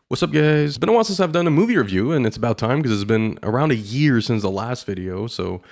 What's up, guys? It's been a while since I've done a movie review, and it's about time because it's been around a year since the last video, so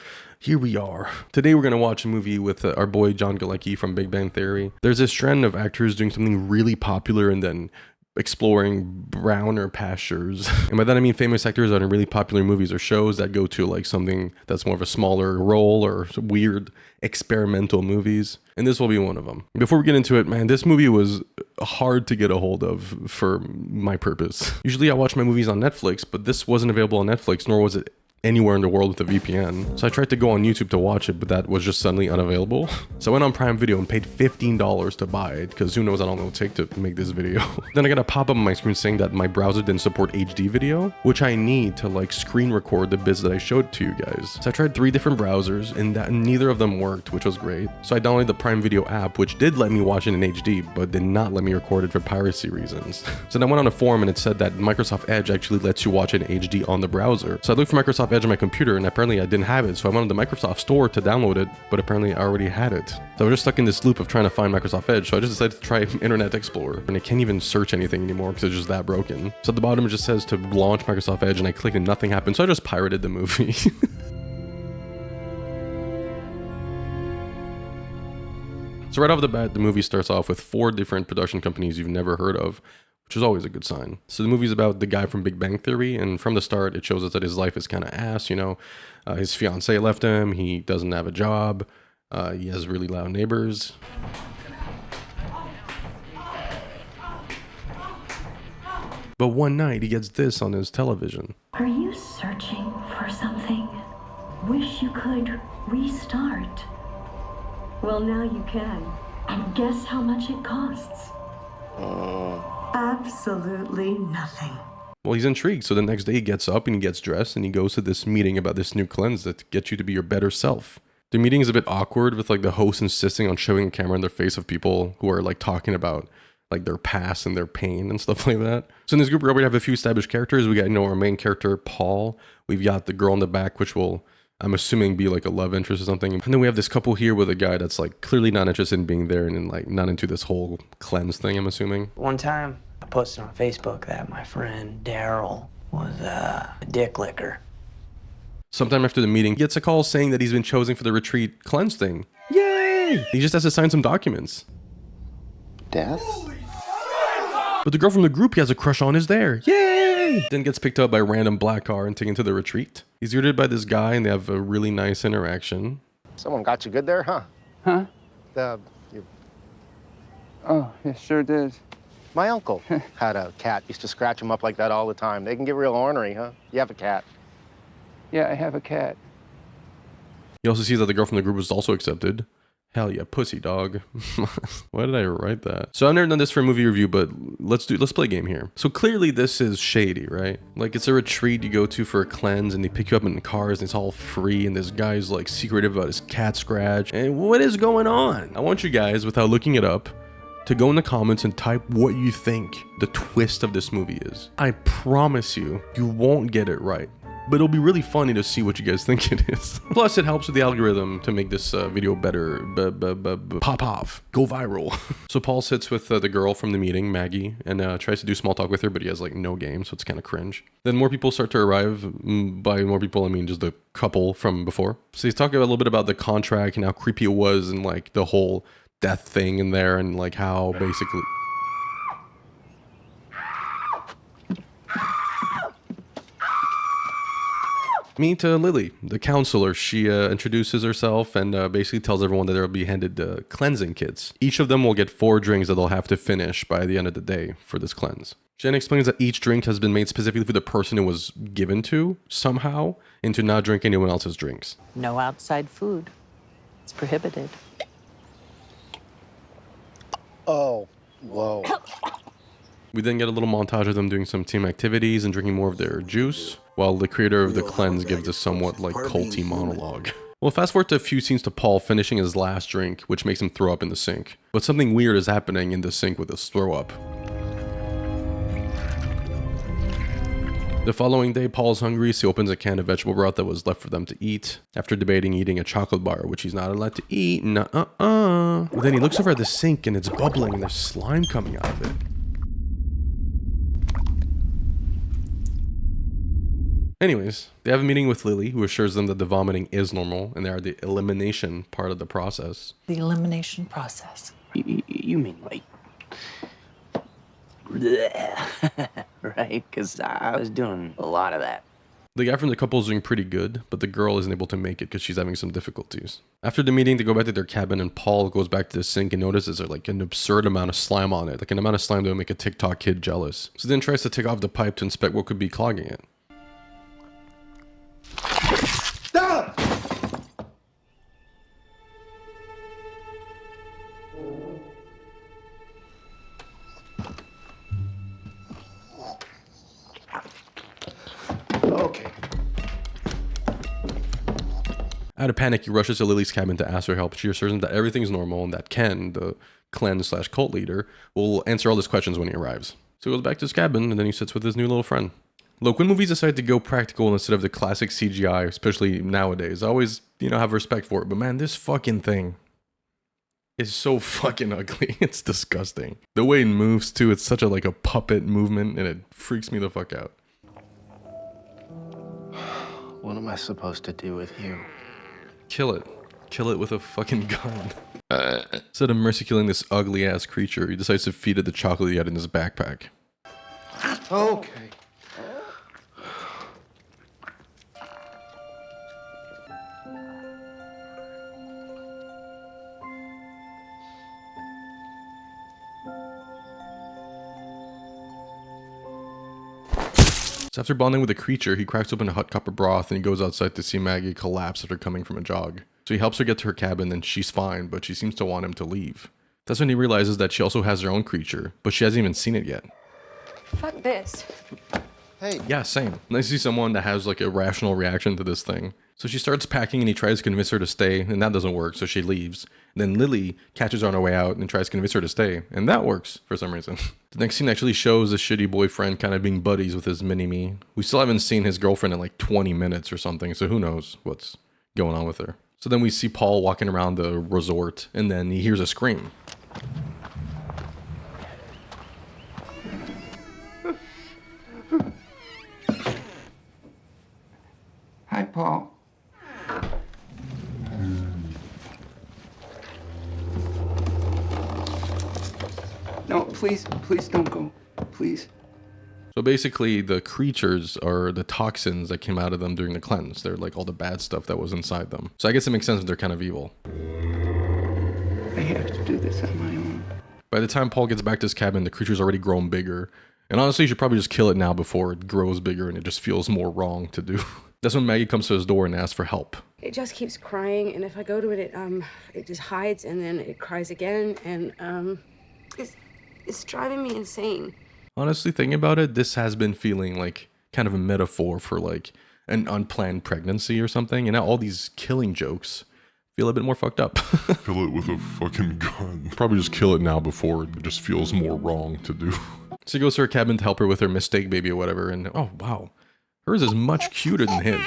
here we are. Today we're going to watch a movie with our boy John Galecki from Big Bang Theory. There's this trend of actors doing something really popular and then exploring browner pastures. And by that I mean famous actors that are in really popular movies or shows that go to like something that's more of a smaller role or weird experimental movies. And this will be one of them. Before we get into it, man, this movie was hard to get a hold of for my purpose. Usually I watch my movies on Netflix, but this wasn't available on Netflix, nor was it anywhere in the world with a VPN. So I tried to go on YouTube to watch it, but that was just suddenly unavailable. So I went on Prime Video and paid $15 to buy it, because who knows how long it'll take to make this video. Then I got a pop-up on my screen saying that my browser didn't support HD video, which I need to like screen record the bits that I showed to you guys. So I tried 3 different browsers and neither of them worked, which was great. So I downloaded the Prime Video app, which did let me watch it in HD, but did not let me record it for piracy reasons. So then I went on a forum and it said that Microsoft Edge actually lets you watch it in HD on the browser. So I looked for Microsoft Edge on my computer and apparently I didn't have it. So I went to the Microsoft store to download it, but apparently I already had it. So I was just stuck in this loop of trying to find Microsoft Edge. So I just decided to try Internet Explorer, and I can't even search anything anymore because it's just that broken. So at the bottom it just says to launch Microsoft Edge, and I clicked and nothing happened. So I just pirated the movie. So right off the bat, the movie starts off with 4 different production companies you've never heard of, which is always a good sign. So the movie's about the guy from Big Bang Theory, and from the start, it shows us that his life is kind of ass, you know. His fiance left him, he doesn't have a job, he has really loud neighbors. But one night, he gets this on his television. Are you searching for something? Wish you could restart. Well, now you can. And guess how much it costs? Absolutely nothing. Well, he's intrigued, so the next day he gets up and he gets dressed and he goes to this meeting about this new cleanse that gets you to be your better self. The meeting is a bit awkward with like the host insisting on showing a camera in their face of people who are like talking about like their past and their pain and stuff like that. So in this group, we already have a few established characters. We got, you know, our main character, Paul. We've got the girl in the back, which will, I'm assuming, be like a love interest or something. And then we have this couple here with a guy that's like clearly not interested in being there and like not into this whole cleanse thing, I'm assuming. One time, I posted on Facebook that my friend Daryl was a dick licker. Sometime after the meeting, he gets a call saying that he's been chosen for the retreat cleanse thing. Yay! He just has to sign some documents. Death? But the girl from the group he has a crush on is there. Yay! Then gets picked up by a random black car and taken to the retreat. He's greeted by this guy and they have a really nice interaction. Someone got you good there, huh? Huh? You... Oh, it sure did. My uncle had a cat. Used to scratch him up like that all the time. They can get real ornery, huh? You have a cat. Yeah, I have a cat. He also sees that the girl from the group was also accepted. Hell yeah, pussy dog. Why did I write that? So I've never done this for a movie review, but let's play a game here. So clearly this is shady, right? Like it's a retreat you go to for a cleanse and they pick you up in cars and it's all free and this guy's like secretive about his cat scratch. And what is going on? I want you guys, without looking it up, to go in the comments and type what you think the twist of this movie is. I promise you, you won't get it right. But it'll be really funny to see what you guys think it is. Plus, it helps with the algorithm to make this video better. Pop off. Go viral. So Paul sits with the girl from the meeting, Maggie, and tries to do small talk with her, but he has like no game, so it's kind of cringe. Then more people start to arrive. By more people, I mean just the couple from before. So he's talking a little bit about the contract and how creepy it was and like the whole death thing in there and like how basically... Meet Lily, the counselor. She introduces herself and basically tells everyone that they'll be handed cleansing kits. Each of them will get 4 drinks that they'll have to finish by the end of the day for this cleanse. She then explains that each drink has been made specifically for the person it was given to, somehow, and to not drink anyone else's drinks. No outside food. It's prohibited. Oh, whoa. We then get a little montage of them doing some team activities and drinking more of their juice, while the creator of the cleanse gives a somewhat like culty monologue. Well, fast forward to a few scenes to Paul finishing his last drink, which makes him throw up in the sink. But something weird is happening in the sink with his throw up. The following day, Paul's hungry, so he opens a can of vegetable broth that was left for them to eat. After debating eating a chocolate bar, which he's not allowed to eat, But then he looks over at the sink and it's bubbling and there's slime coming out of it. Anyways, they have a meeting with Lily, who assures them that the vomiting is normal and they are the elimination part of the process. The elimination process. You mean like, right? Because I was doing a lot of that. The guy from the couple is doing pretty good, but the girl isn't able to make it because she's having some difficulties. After the meeting, they go back to their cabin and Paul goes back to the sink and notices there's like an absurd amount of slime on it. Like an amount of slime that would make a TikTok kid jealous. So then tries to take off the pipe to inspect what could be clogging it. Stop! Okay. Out of panic, he rushes to Lily's cabin to ask for help. She assures him that everything's normal and that Ken, the clan/cult leader, will answer all his questions when he arrives. So he goes back to his cabin and then he sits with his new little friend. Look, when movies decide to go practical instead of the classic CGI, especially nowadays, I always, have respect for it. But man, this fucking thing is so fucking ugly. It's disgusting. The way it moves too, it's such a like a puppet movement and it freaks me the fuck out. What am I supposed to do with you? Kill it. Kill it with a fucking gun. Instead of mercy killing this ugly ass creature, he decides to feed it the chocolate he had in his backpack. Okay. So after bonding with the creature, he cracks open a hot cup of broth and he goes outside to see Maggie collapse after coming from a jog. So he helps her get to her cabin and she's fine, but she seems to want him to leave. That's when he realizes that she also has her own creature, but she hasn't even seen it yet. Fuck this. Hey. Yeah, same. And I see someone that has like a rational reaction to this thing. So she starts packing and he tries to convince her to stay, and that doesn't work, so she leaves. And then Lily catches her on her way out and tries to convince her to stay, and that works for some reason. The next scene actually shows the shitty boyfriend kind of being buddies with his mini-me. We still haven't seen his girlfriend in like 20 minutes or something, so who knows what's going on with her. So then we see Paul walking around the resort, and then he hears a scream. Hi, Paul. No, please don't go. Please. So basically, the creatures are the toxins that came out of them during the cleanse. They're like all the bad stuff that was inside them. So I guess it makes sense that they're kind of evil. I have to do this on my own. By the time Paul gets back to his cabin, the creature's already grown bigger. And honestly, you should probably just kill it now before it grows bigger and it just feels more wrong to do. That's when Maggie comes to his door and asks for help. It just keeps crying, and if I go to it, it just hides, and then it cries again, and it's driving me insane. Honestly, thinking about it, this has been feeling like kind of a metaphor for like an unplanned pregnancy or something. And now all these killing jokes feel a bit more fucked up. Kill it with a fucking gun. Probably just kill it now before it just feels more wrong to do. So he goes to her cabin to help her with her mistake baby or whatever. And oh, wow. Hers is much cuter than his.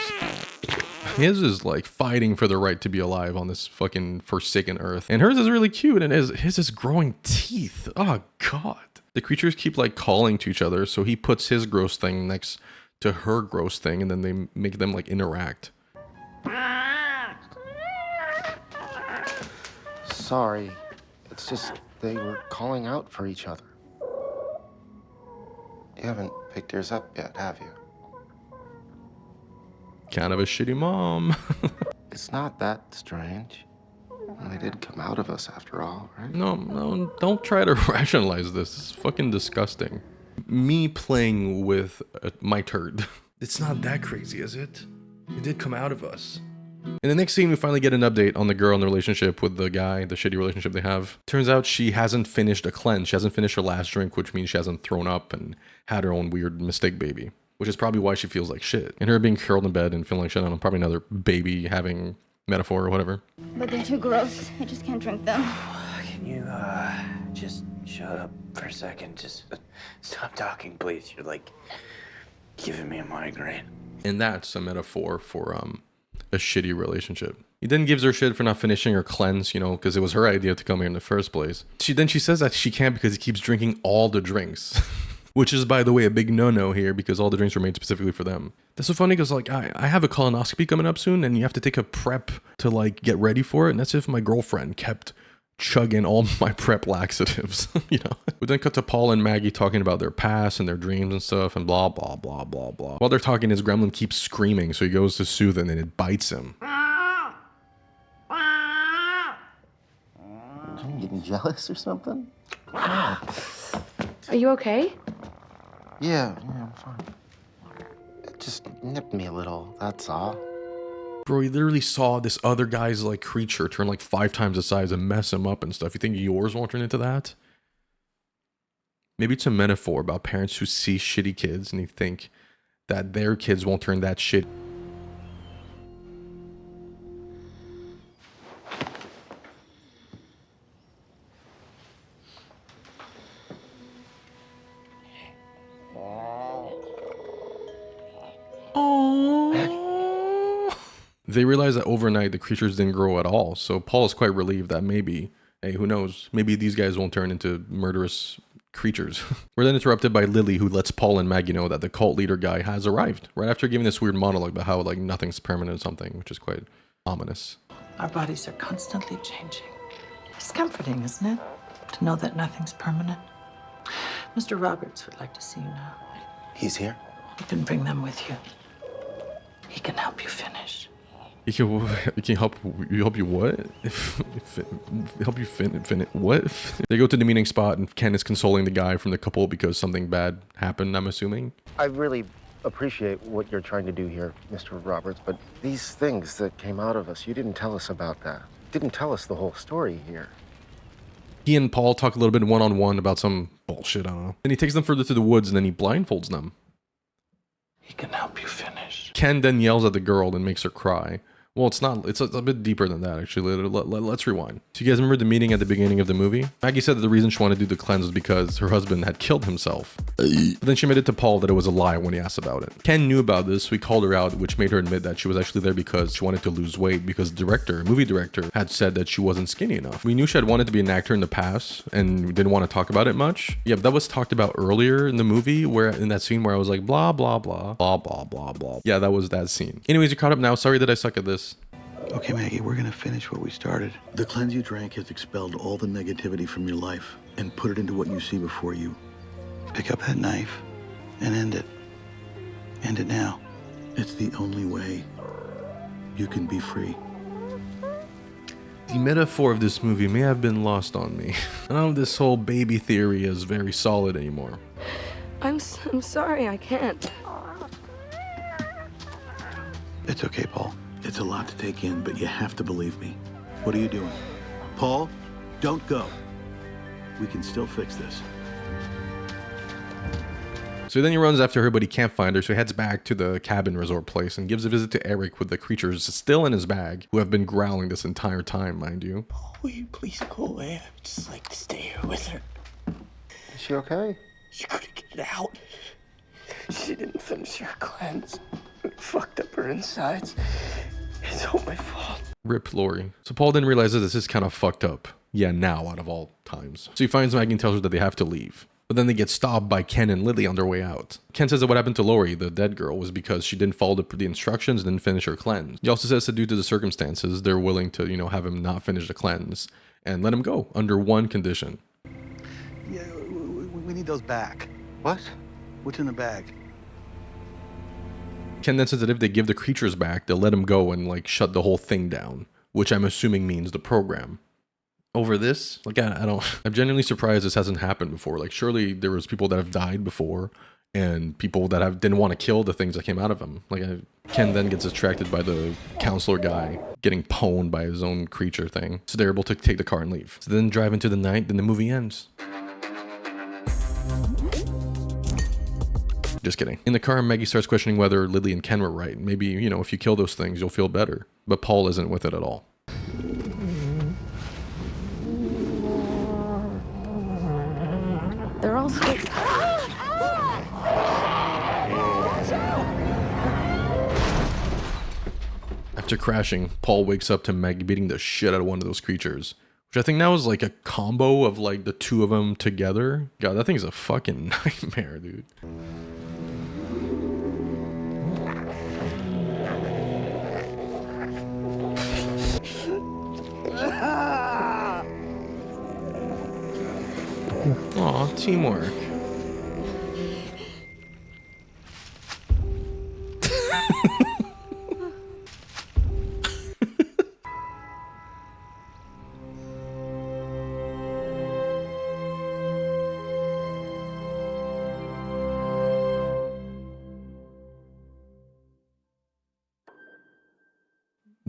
His is like fighting for the right to be alive on this fucking forsaken earth. And hers is really cute, and his is growing teeth. Oh, God. The creatures keep like calling to each other, so he puts his gross thing next to her gross thing, and then they make them like interact. Sorry. It's just they were calling out for each other. You haven't picked yours up yet, have you? Kind of a shitty mom. It's not that strange. They did come out of us after all, right? No, don't try to rationalize this. It's fucking disgusting. Me playing with my turd. It's not that crazy, is it? It did come out of us. In the next scene, we finally get an update on the girl and the relationship with the guy, the shitty relationship they have. Turns out she hasn't finished a cleanse. She hasn't finished her last drink, which means she hasn't thrown up and had her own weird mistake baby. Which is probably why she feels like shit. And her being curled in bed and feeling like shit, I don't know, probably another baby having metaphor or whatever. But they're too gross. I just can't drink them. Can you, just shut up for a second? Just stop talking, please. You're, like, giving me a migraine. And that's a metaphor for, a shitty relationship. He then gives her shit for not finishing her cleanse, because it was her idea to come here in the first place. She says that she can't because he keeps drinking all the drinks. which is, by the way, a big no-no here because all the drinks were made specifically for them. That's so funny because, like, I have a colonoscopy coming up soon, and you have to take a prep to, like, get ready for it, and that's if my girlfriend kept chugging all my prep laxatives, you know. But then cut to Paul and Maggie talking about their past and their dreams and stuff, and blah, blah, blah, blah, blah. While they're talking, his gremlin keeps screaming, so he goes to soothe it, and it bites him. Are you getting jealous or something? Are you okay? Yeah, I'm fine. It just nipped me a little, that's all. Bro, he literally saw this other guy's, like, creature turn, like, 5 times the size and mess him up and stuff. You think yours won't turn into that? Maybe it's a metaphor about parents who see shitty kids and they think that their kids won't turn that shit. They realize that overnight the creatures didn't grow at all, so Paul is quite relieved that maybe, hey, who knows, maybe these guys won't turn into murderous creatures. We're then interrupted by Lily, who lets Paul and Maggie know that the cult leader guy has arrived, right after giving this weird monologue about how, like, nothing's permanent or something, which is quite ominous. Our bodies are constantly changing. It's comforting, isn't it? To know that nothing's permanent. Mr. Roberts would like to see you now. He's here? You can bring them with you. He can help you finish. He can help you what? Help you finish what? They go to the meeting spot and Ken is consoling the guy from the couple because something bad happened, I'm assuming. I really appreciate what you're trying to do here, Mr. Roberts, but these things that came out of us, you didn't tell us about that. Didn't tell us the whole story here. He and Paul talk a little bit one-on-one about some bullshit, I don't know. Then he takes them further to the woods and then he blindfolds them. He can help you finish. Ken then yells at the girl and makes her cry. Well, it's not. It's a bit deeper than that, actually. Let's rewind. So you guys remember the meeting at the beginning of the movie? Maggie said that the reason she wanted to do the cleanse was because her husband had killed himself. But then she admitted to Paul that it was a lie when he asked about it. Ken knew about this, so he called her out, which made her admit that she was actually there because she wanted to lose weight because the movie director, had said that she wasn't skinny enough. We knew she had wanted to be an actor in the past and didn't want to talk about it much. Yeah, but that was talked about earlier in the movie, where in that scene where I was like, blah, blah, blah, blah, blah, blah, blah. Yeah, that was that scene. Anyways, you're caught up now. Sorry that I suck at this. Okay, Maggie, we're gonna finish what we started. The cleanse you drank has expelled all the negativity from your life and put it into what you see before you. Pick up that knife and end it. End it now. It's the only way you can be free. The metaphor of this movie may have been lost on me. I don't know if this whole baby theory is very solid anymore. I'm sorry, I can't. It's okay, Paul. It's a lot to take in, but you have to believe me. What are you doing? Paul, don't go. We can still fix this. So then he runs after her, but he can't find her, so he heads back to the cabin resort place and gives a visit to Eric with the creatures still in his bag, who have been growling this entire time, mind you. Paul, will you please go away? I would just like to stay here with her. Is she okay? She couldn't get it out. She didn't finish her cleanse. It fucked up her insides. It's all my fault. Rip Lori. So Paul then realizes this is kind of fucked up. Yeah, now out of all times. So he finds Maggie and tells her that they have to leave. But then they get stopped by Ken and Lily on their way out. Ken says that what happened to Lori, the dead girl, was because she didn't follow the instructions and didn't finish her cleanse. He also says that due to the circumstances, they're willing to, have him not finish the cleanse and let him go under one condition. Yeah, we need those back. What? What's in the bag? Ken then says that if they give the creatures back, they'll let him go and, like, shut the whole thing down, which I'm assuming means the program. Over this, like, I don't, I'm genuinely surprised this hasn't happened before. Like, surely there was people that have died before and people that didn't want to kill the things that came out of him. Like, Ken then gets distracted by the counselor guy getting pwned by his own creature thing. So they're able to take the car and leave. So then drive into the night, then the movie ends. Just kidding. In the car, Maggie starts questioning whether Lily and Ken were right. Maybe, if you kill those things, you'll feel better. But Paul isn't with it at all. They're all sick. After crashing, Paul wakes up to Maggie beating the shit out of one of those creatures, which I think now is like a combo of like the two of them together. God, that thing's a fucking nightmare, dude. Aw, teamwork.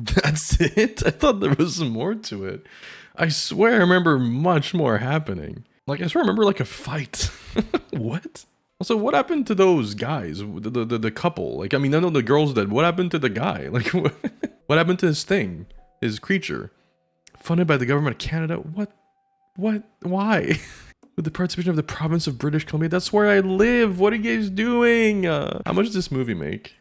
That's it? I thought there was some more to it. I swear I remember much more happening. Like, I swear I remember like a fight. What? Also, what happened to those guys? The couple? Like, I mean, I know the girl's dead. What happened to the guy? Like, what happened to his thing? His creature? Funded by the government of Canada? What? Why? With the participation of the province of British Columbia? That's where I live. What are you guys doing? How much does this movie make?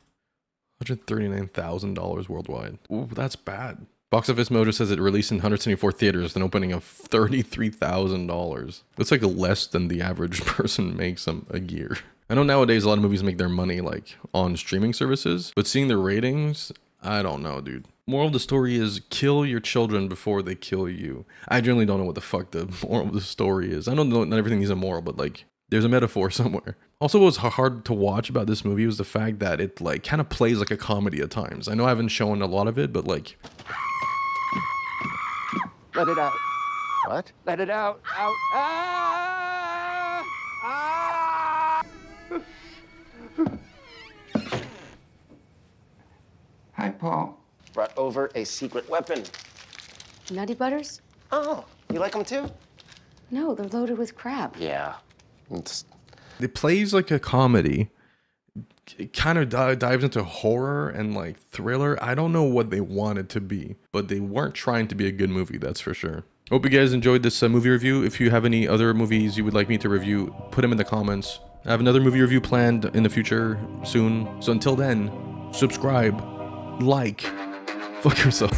$139,000 worldwide. Ooh, that's bad. Box Office Mojo says it released in 174 theaters, an opening of $33,000. That's like less than the average person makes a year. I know nowadays a lot of movies make their money like on streaming services, but seeing the ratings, I don't know, dude. Moral of the story is kill your children before they kill you. I generally don't know what the fuck the moral of the story is. I know not everything is immoral, but like there's a metaphor somewhere. Also, what was hard to watch about this movie was the fact that it like kind of plays like a comedy at times. I know I haven't shown a lot of it, but like... Let it out. What? Let it out. Out. Ah! Ah! Hi, Paul. Brought over a secret weapon. Nutty Butters? Oh, you like them too? No, they're loaded with crap. Yeah. It plays like a comedy. It kind of dives into horror and like thriller. I don't know what they want it to be, but they weren't trying to be a good movie, that's for sure. Hope you guys enjoyed this movie review. If you have any other movies you would like me to review, put them in the comments. I have another movie review planned in the future soon. So until then, subscribe, like, fuck yourself.